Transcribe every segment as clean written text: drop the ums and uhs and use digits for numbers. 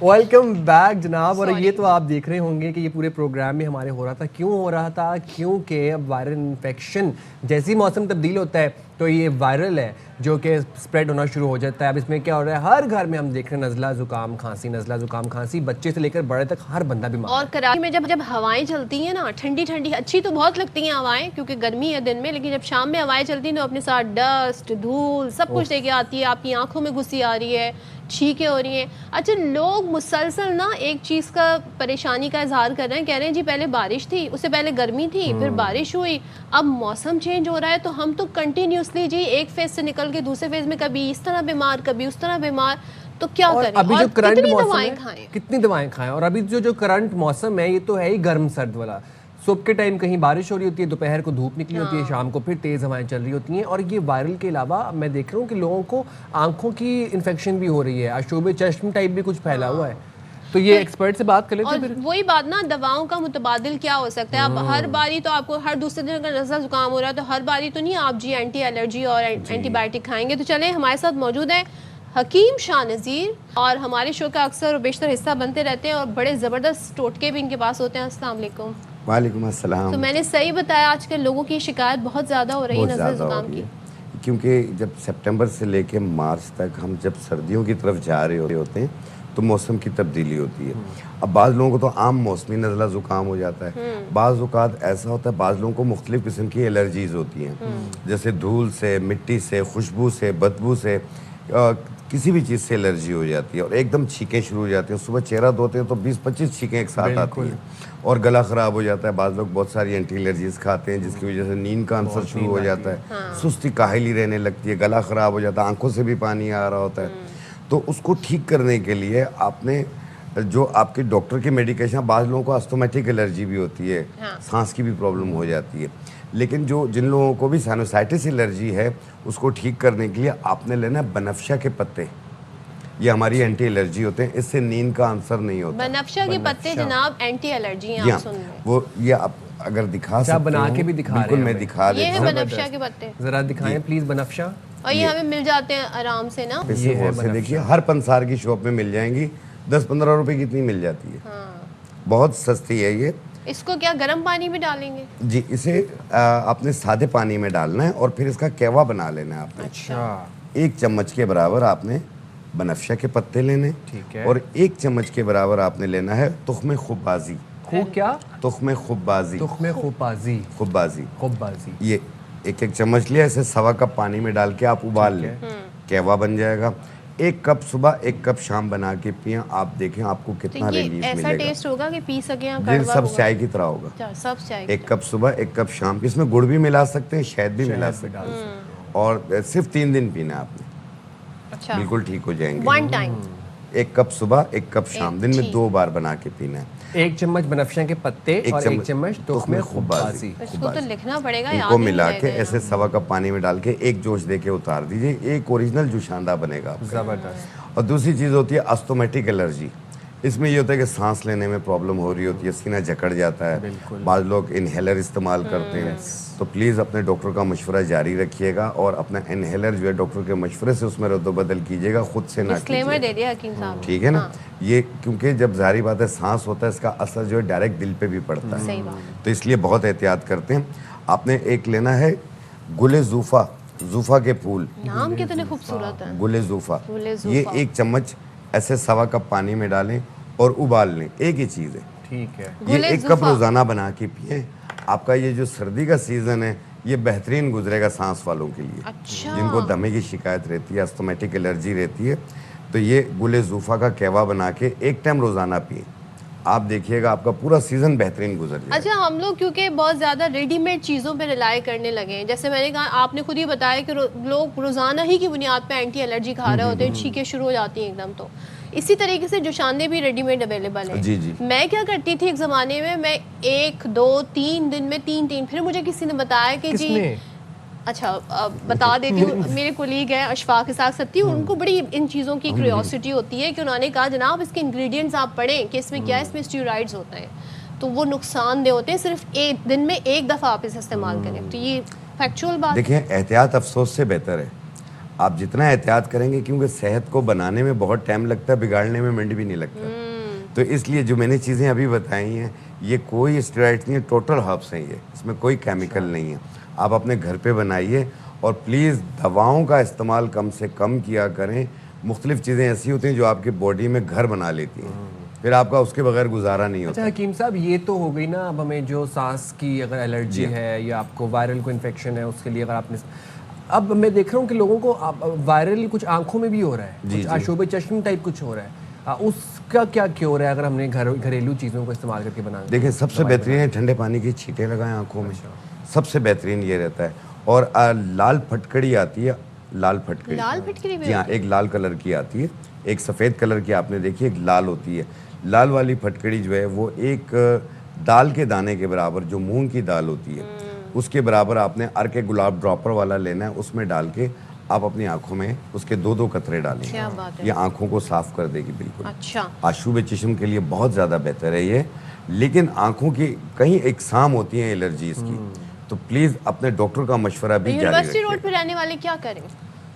Welcome back जनाब। और ये तो आप देख रहे होंगे कि ये पूरे प्रोग्राम में हमारे हो रहा था। क्यों हो रहा था? क्योंकि अब वायरल इन्फेक्शन जैसे ही मौसम तब्दील होता है तो ये वायरल है जो कि स्प्रेड होना शुरू हो जाता है। अब इसमें क्या हो रहा है, हर घर में हम देख रहे हैं नज़ला ज़ुकाम खांसी, नज़ला ज़ुकाम खांसी, बच्चे से लेकर बड़े तक हर बंदा बीमार। और कराची में जब जब हवाएं चलती हैं ना, ठंडी ठंडी अच्छी तो बहुत लगती हैं हवाएं, क्योंकि गर्मी है दिन में, लेकिन जब शाम में हवाएं चलती हैं तो अपने साथ डस्ट, धूल सब कुछ लेके आती है। आपकी आंखों में घुसी आ रही है, छींकें हो रही हैं। अच्छा, लोग मुसलसल ना एक चीज़ का परेशानी का इजहार कर रहे हैं, कह रहे हैं जी पहले बारिश थी, उससे पहले गर्मी थी, फिर बारिश हुई, अब मौसम चेंज हो रहा है, तो हम तो कंटिन्यूसली जी एक फेज से निकल के दूसरे फेज में कभी इस तरह बीमार कभी उस तरह बीमार, तो क्या करें? अभी और जो करंट कितनी मौसम दवाएं है, खाएं? कितनी दवाएं खाएं? और अभी जो करंट मौसम है ये तो है ही गर्म सर्द वाला। सुबह के टाइम कहीं बारिश हो रही होती है, दोपहर को धूप निकली होती है, शाम को फिर तेज़ हवाएं चल रही होती हैं। और ये वायरल के अलावा मैं देख रहा हूँ कि लोगों को आंखों की इन्फेक्शन भी हो रही है, अशोब चश्म टाइप भी कुछ फैला हुआ है। तो ये एक्सपर्ट से बात कर लेते हैं। और वही बात ना, दवाओं का मुतबादिल क्या हो सकता है? अब हर बारी तो आपको हर दूसरे दिन अगर नज़ला जुकाम हो रहा है तो हर बारी तो नहीं आप जी एंटी एलर्जी और एंटीबायोटिक खाएंगे। तो चले, हमारे साथ मौजूद है हकीम शाह नज़ीर, और हमारे शो का अक्सर और बेशतर हिस्सा बनते रहते हैं और बड़े ज़बरदस्त टोटके भी इनके पास होते हैं। अस्सलाम वालेकुम। वालेकुम अस्सलाम। तो मैंने सही बताया, आजकल लोगों की शिकायत बहुत ज़्यादा हो रही है नज़ला जुकाम की, क्योंकि जब सितंबर से लेके मार्च तक हम जब सर्दियों की तरफ जा रहे होते हैं तो मौसम की तब्दीली होती है। अब बाज़ लोगों को तो आम मौसमी नज़ला ज़ुकाम हो जाता है, बाज़ औक़ात ऐसा होता है बाज़ लोगों को मुख्तलिफ़ किस्म की एलर्जीज़ होती हैं, जैसे धूल से, मिट्टी से, खुशबू से, बदबू से, किसी भी चीज़ से एलर्जी हो जाती है और एकदम छींकें शुरू हो जाती हैं। सुबह चेहरा धोते हैं तो 20-25 छींकें एक साथ आती हैं और गला ख़राब हो जाता है। बाज़ लोग बहुत सारी एंटी एलर्जीज़ खाते हैं जिसकी वजह से नींद का आंसर शुरू हो जाता है, सुस्ती काहिली रहने लगती है, गला ख़राब हो जाता है, आंखों से भी पानी आ रहा होता है। तो उसको ठीक करने के लिए आपने जो आपके डॉक्टर की मेडिकेशन, बाज़ लोगों को अस्थमेटिक एलर्जी भी होती है, सांस की भी प्रॉब्लम हो जाती है, लेकिन जिन लोगों को भी साइनोसाइटिस एलर्जी है उसको ठीक करने के लिए आपने लेना है बनफशा के पत्ते। ये हमारी एंटी एलर्जी होते हैं, इससे नींद का आंसर नहीं होता। बनफशा के पत्ते जनाब एंटी एलर्जी हैं, आप सुन रहे हैं। वो ये आप अगर दिखा सकते बना के भी दिखा बिल्कुल मैं दिखा देता हूँ। ये है बनफशा के पत्ते, जरा दिखाएं प्लीज बनफशा। और ये हमें मिल जाते हैं आराम से ना। ये है, देखिए हर पंसार की शॉप में मिल जाएंगी, 10-15 रुपए की इतनी मिल जाती है। बहुत सस्ती है ये। इसको क्या गर्म पानी में डालेंगे? जी, इसे आपने सादे पानी में डालना है और फिर इसका केवा बना लेना है आपने। अच्छा। 1 चम्मच के बराबर आपने बनफशा के पत्ते लेने, ठीक है। और 1 चम्मच के बराबर आपने लेना है तुख्मे खुब्बाजी। क्या? तुख्मे खुब्बाजी। तुख्मे खुब्बाजी। खुब्बाजी। खुब्बाजी। ये 1-1 चम्मच लिया, इसे 1.25 कप पानी में डाल के आप उबाल लें, केवा बन जाएगा। 1 कप सुबह 1 कप शाम बना के पिए, आप देखें आपको कितना तो ये रिलीफ ऐसा मिलेगा। टेस्ट होगा कि पी सके हम? जी, सब चाय की तरह होगा। अच्छा, सब चाय। 1 कप सुबह 1 कप शाम, इसमें गुड़ भी मिला सकते हैं, शहद भी मिला सकते हैं, और सिर्फ 3 दिन पीना है आपने। अच्छा, बिल्कुल ठीक हो जाएंगे। 1 टाइम 1 कप सुबह 1 कप शाम, दिन में 2 बार बना के पीना है। 1 चम्मच बनफशा के पत्ते और 1 चम्मच तुख्मे खुब्बाजी। इसको तो लिखना पड़ेगा, इनको मिला के ऐसे 1.25 कप पानी में डाल के 1 जोश दे के उतार दीजिए, एक ओरिजिनल जुशांदा बनेगा। जबरदस्त। और दूसरी चीज़ होती है अस्थमेटिक एलर्जी। इसमें ये होता है कि सांस लेने में प्रॉब्लम हो रही होती है, सीना जकड़ जाता है, बाद लोग इनहेलर इस्तेमाल करते हैं। तो प्लीज़ अपने डॉक्टर का मशवरा जारी रखिएगा और अपना इनहेलर जो है डॉक्टर के मशवरे से उसमें रद्दबदल कीजिएगा, खुद से ना डिस्क्लेमर दे दिया हकीम साहब, ठीक है ना। ये क्योंकि जब जाहिर बात है सांस होता है, इसका असर जो है डायरेक्ट दिल पे भी पड़ता है, सही बात। तो इसलिए बहुत एहतियात करते हैं। आपने एक लेना है गुले ज़ूफ़ा, ज़ूफ़ा के फूल, नाम कितने खूबसूरत है, गुले ज़ूफ़ा। गुले ये ज़ूफ़ा। 1 चम्मच ऐसे 1.25 कप पानी में डालें और उबाल लें, एक ही चीज़ है। ठीक है। ये 1 कप रोज़ाना बना के पिए। आपका ये जो सर्दी का सीज़न है ये बेहतरीन गुजरेगा सांस वालों के लिए। अच्छा। जिनको दमे की शिकायत रहती है, अस्थमेटिक एलर्जी रहती है, तो ये गुले ज़ूफ़ा का केवा बना के 1 टाइम रोज़ाना पिए, आप देखिएगा आपका पूरा सीज़न बेहतरीन गुजर जाएगा। अच्छा, हम लोग क्योंकि बहुत ज़्यादा रेडीमेड चीज़ों पे रिलाई करने लगे हैं, जैसे मैंने कहा, आपने खुद ही बताया कि लोग रोज़ाना ही की बुनियाद पे एंटी एलर्जी खा रहे होते हैं, छींकें शुरू हो जाती हैं एकदम। तो इसी तरीके से जुशांदे भी रेडीमेड अवेलेबल है। जी जी। मैं क्या करती थी एक ज़माने में, मैं 1, 2, 3 दिन में 3, फिर मुझे किसी ने बताया कि जी, अच्छा बता देती हूँ, मेरे कोलीग हैं अशफाक इसाक सत्ती, उनको बड़ी इन चीज़ों की क्यूरियोसिटी होती है कि उन्होंने कहा जनाब इसके इंग्रेडिएंट्स आप पढ़ें कि इसमें क्या है, इसमें स्टेरॉइड्स होते हैं तो वो नुकसानदेह होते हैं, सिर्फ एक दिन में 1 दफ़ा आप इसे इस्तेमाल करें। तो ये फैक्चुअल बात। देखिए, एहतियात अफसोस से बेहतर है। आप जितना एहतियात करेंगे, क्योंकि सेहत को बनाने में बहुत टाइम लगता है, बिगाड़ने में मिनट भी नहीं लगता। तो इसलिए जो मैंने चीज़ें अभी बताई हैं, ये कोई स्टेरॉइड्स नहीं है, टोटल हर्ब्स हैं ये, इसमें कोई केमिकल नहीं है। आप अपने घर पे बनाइए और प्लीज़ दवाओं का इस्तेमाल कम से कम किया करें। मुख्तलिफ चीज़ें ऐसी होती हैं जो आपकी बॉडी में घर बना लेती हैं, फिर आपका उसके बगैर गुजारा नहीं होता। अच्छा हकीम साहब, ये तो हो गई ना, अब हमें जो सांस की अगर एलर्जी है या आपको वायरल को इन्फेक्शन है, उसके लिए अगर आपने, अब मैं देख रहा हूँ कि लोगों को वायरल कुछ आंखों में भी हो रहा है, कुछ आशोब चश्म टाइप कुछ हो रहा है, उसका क्या क्योर है अगर हमने घरेलू चीज़ों को इस्तेमाल करके बनाना? देखिए, सबसे बेहतरीन है ठंडे पानी की छींटे लगाएं आंखों में, सबसे बेहतरीन ये रहता है। और लाल फटकड़ी आती है, लाल फटकड़ी जी हाँ, एक लाल कलर की आती है, एक सफ़ेद कलर की आपने देखी, एक लाल होती है। लाल वाली फटकड़ी जो है वो एक दाल के दाने के बराबर, जो मूंग की दाल होती है उसके बराबर आपने अर्के गुलाब ड्रॉपर वाला लेना है, उसमें डाल के आप अपनी आंखों में उसके 2-2 कतरे डालें। क्या बात है। ये आंखों को साफ कर देगी बिल्कुल। अच्छा। आशूब चश्म के लिए बहुत ज़्यादा बेहतर है ये। लेकिन आंखों की कहीं इकसाम होती हैं एलर्जीज की, तो प्लीज़ अपने डॉक्टर का मशवरा भी जारी यूनिवर्सिटी रखिए। रोड पे रहने वाले क्या करें?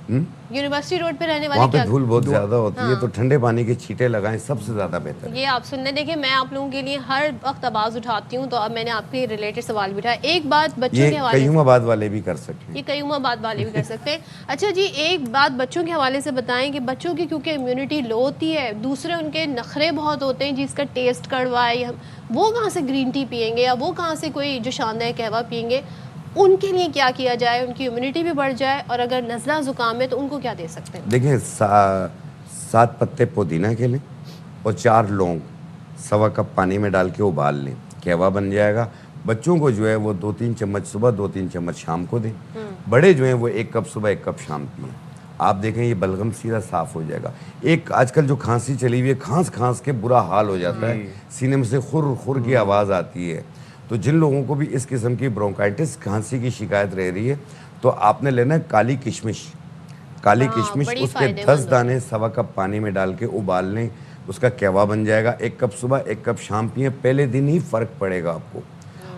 यूनिवर्सिटी रोड पे रहने वाले वहाँ पे क्या? धूल बहुत ज़्यादा होती है, तो ठंडे पानी के छींटे लगाएं, सबसे ज़्यादा बेहतर है। ये आप सुनने, देखिए मैं आप लोगों के लिए हर वक्त आवाज़ उठाती हूँ, तो अब मैंने आपके रिलेटेड सवाल भी उठाया। एक बात बच्चों ये के हवाले से, कयूमाबाद वाले भी कर सकते हैं। ये कयूमाबाद वाले भी कर सकते हैं। अच्छा जी, एक बात बच्चों के हवाले से बताएं कि बच्चों की क्योंकि इम्यूनिटी लो होती है, दूसरे उनके नखरे बहुत होते हैं जिसका टेस्ट कड़वा है, वो कहाँ से ग्रीन टी पियेंगे या वो कहाँ से कोई जो शानदार कहवा पियेंगे, उनके लिए क्या किया जाए, उनकी इम्यूनिटी भी बढ़ जाए, और अगर नज़ला ज़ुकाम है तो उनको क्या दे सकते हैं? देखिए, 7 पत्ते पुदीना के लें और 4 लौंग 1.25 कप पानी में डाल के उबाल लें, कहवा बन जाएगा। बच्चों को जो है वो 2-3 चम्मच सुबह, 2-3 चम्मच शाम को दें। बड़े जो हैं वो 1 कप सुबह, 1 कप शाम पिएं। आप देखें ये बलगम सीधा साफ हो जाएगा। एक आजकल जो खांसी चली हुई है, खांस के बुरा हाल हो जाता है, सीने में से खुर खुर की आवाज़ आती है। तो जिन लोगों को भी इस किस्म की ब्रोंकाइटिस, खांसी की शिकायत रह रही है, तो आपने लेना है काली किशमिश। काली किशमिश, उसके 10 दाने 1.25 कप पानी में डाल के उबाल लें, उसका कहवा बन जाएगा। 1 कप सुबह, 1 कप शाम पिए, पहले दिन ही फ़र्क पड़ेगा आपको।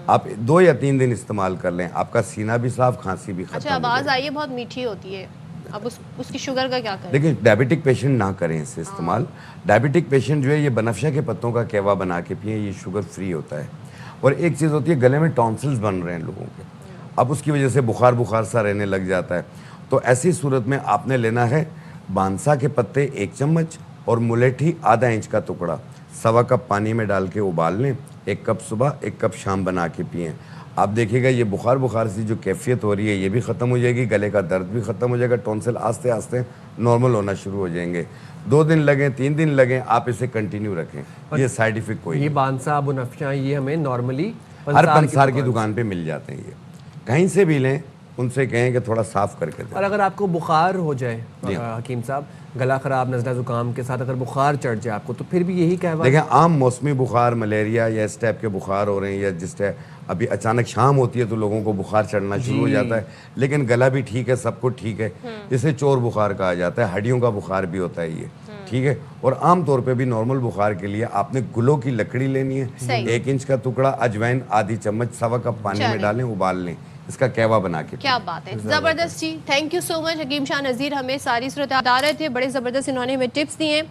आप 2 या 3 दिन इस्तेमाल कर लें, आपका सीना भी साफ, खांसी भी खत्म। अच्छा, आवाज़ आई है बहुत मीठी होती है, अब उसकी शुगर का क्या करें? देखिए, डायबिटिक पेशेंट ना करें इससे इस्तेमाल। डायबिटिक पेशेंट जो है ये बनफशा के पत्तों का कहवा बना के पिए, ये शुगर फ्री होता है। और एक चीज़ होती है, गले में टॉन्सिल्स बन रहे हैं लोगों के, अब उसकी वजह से बुखार सा रहने लग जाता है, तो ऐसी सूरत में आपने लेना है बांसा के पत्ते 1 चम्मच और मुलेठी आधा इंच का टुकड़ा 1.25 कप पानी में डाल के उबाल लें। 1 कप सुबह, 1 कप शाम बना के पिएँ। आप देखिएगा ये बुखार सी जो कैफियत हो रही है ये भी ख़त्म हो जाएगी, गले का दर्द भी ख़त्म हो जाएगा, टॉन्सिल आस्ते आस्ते नॉर्मल होना शुरू हो जाएंगे। 2 दिन लगें, 3 दिन लगें, आप इसे कंटिन्यू रखें, ये साइड इफेक्ट कोई ये बांसा बुनफशा ये हमें नॉर्मली हर पंसार की दुकान पे मिल जाते हैं। ये कहीं से भी लें, उनसे कहें कि थोड़ा साफ करके दें। और अगर आपको बुखार हो जाए हकीम साहब, गला ख़राब, नज़ला ज़ुकाम के साथ अगर बुखार चढ़ जाए आपको, तो फिर भी यही कहवा? देखें, आम मौसमी बुखार, मलेरिया या इस टाइप के बुखार हो रहे हैं, या जिस टाइप अभी अचानक शाम होती है तो लोगों को बुखार चढ़ना शुरू हो जाता है, लेकिन गला भी ठीक है, सब कुछ ठीक है, इसे चोर बुखार कहा जाता है, हड्डियों का बुखार भी होता है ये, ठीक है। और आम तौर पे भी नॉर्मल बुखार के लिए आपने गुलों की लकड़ी लेनी है, 1 इंच का टुकड़ा, अजवाइन आधी चम्मच, 1.25 कप पानी में डालें, उबाल लें, इसका कहवा बना के। क्या बात है, ज़बरदस्त जी। थैंक यू सो मच हकीम शाह नज़ीर, हमें सारी सूरत बता रहे थे, बड़े ज़बरदस्त इन्होंने हमें टिप्स दिए।